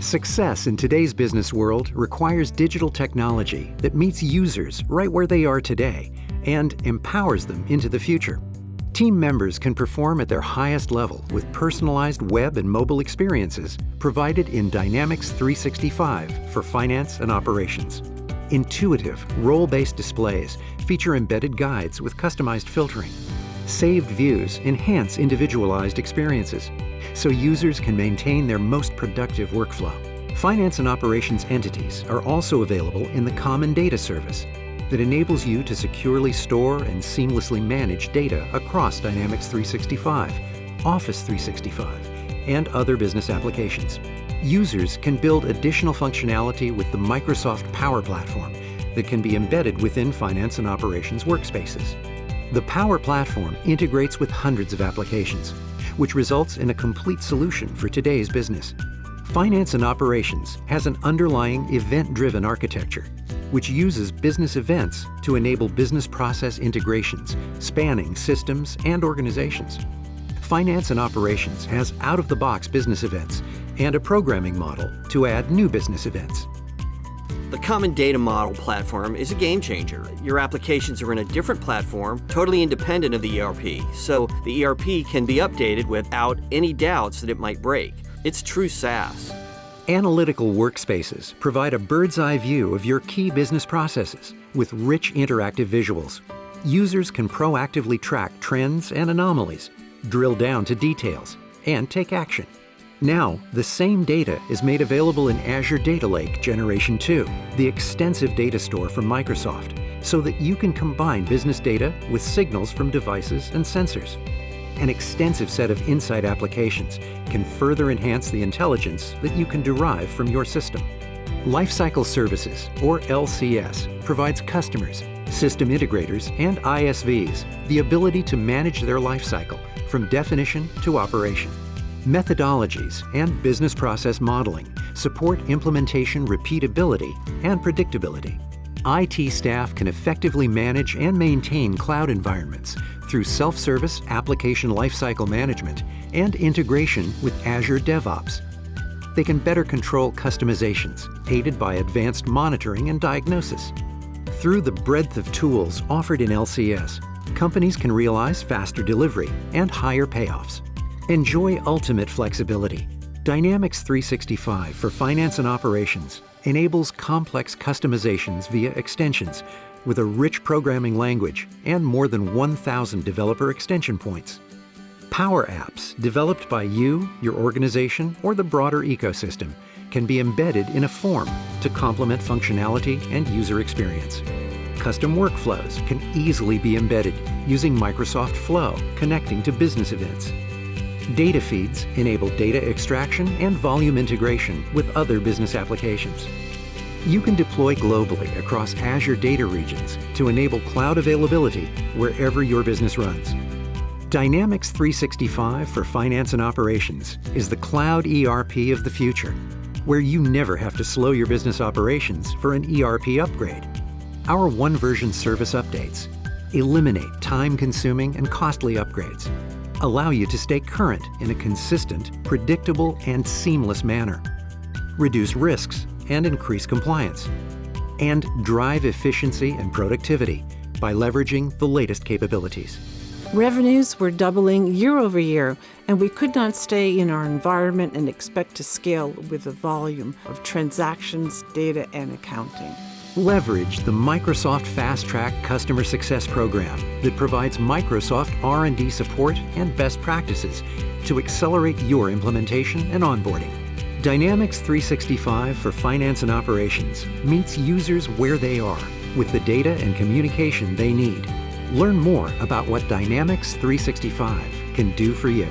Success in today's business world requires digital technology that meets users right where they are today and empowers them into the future. Team members can perform at their highest level with personalized web and mobile experiences provided in Dynamics 365 for finance and operations. Intuitive, role-based displays feature embedded guides with customized filtering. Saved views enhance individualized experiences, so users can maintain their most productive workflow. Finance and operations entities are also available in the Common Data Service that enables you to securely store and seamlessly manage data across Dynamics 365, Office 365, and other business applications. Users can build additional functionality with the Microsoft Power Platform that can be embedded within finance and operations workspaces. The Power Platform integrates with hundreds of applications, which results in a complete solution for today's business. Finance and operations has an underlying event-driven architecture, which uses business events to enable business process integrations, spanning systems and organizations. Finance and operations has out-of-the-box business events and a programming model to add new business events. The Common Data Model platform is a game changer. Your applications are in a different platform, totally independent of the ERP, so the ERP can be updated without any doubts that it might break. It's true SaaS. Analytical workspaces provide a bird's-eye view of your key business processes with rich interactive visuals. Users can proactively track trends and anomalies, drill down to details, and take action. Now, the same data is made available in Azure Data Lake Generation 2, the extensive data store from Microsoft, so that you can combine business data with signals from devices and sensors. An extensive set of insight applications can further enhance the intelligence that you can derive from your system. Lifecycle Services, or LCS, provides customers, system integrators, and ISVs the ability to manage their lifecycle from definition to operation. Methodologies and business process modeling support implementation repeatability and predictability. IT staff can effectively manage and maintain cloud environments through self-service application lifecycle management and integration with Azure DevOps. They can better control customizations, aided by advanced monitoring and diagnosis. Through the breadth of tools offered in LCS, companies can realize faster delivery and higher payoffs. Enjoy ultimate flexibility. Dynamics 365 for finance and operations enables complex customizations via extensions with a rich programming language and more than 1,000 developer extension points. Power Apps developed by you, your organization, or the broader ecosystem can be embedded in a form to complement functionality and user experience. Custom workflows can easily be embedded using Microsoft Flow, connecting to business events. Data feeds enable data extraction and volume integration with other business applications. You can deploy globally across Azure data regions to enable cloud availability wherever your business runs. Dynamics 365 for finance and operations is the cloud ERP of the future, where you never have to slow your business operations for an ERP upgrade. Our one-version service updates eliminate time-consuming and costly upgrades, allow you to stay current in a consistent, predictable, and seamless manner, reduce risks and increase compliance, and drive efficiency and productivity by leveraging the latest capabilities. Revenues were doubling year over year, and we could not stay in our environment and expect to scale with the volume of transactions, data, and accounting. Leverage the Microsoft Fast Track Customer Success Program that provides Microsoft R&D support and best practices to accelerate your implementation and onboarding. Dynamics 365 for finance and operations meets users where they are with the data and communication they need. Learn more about what Dynamics 365 can do for you.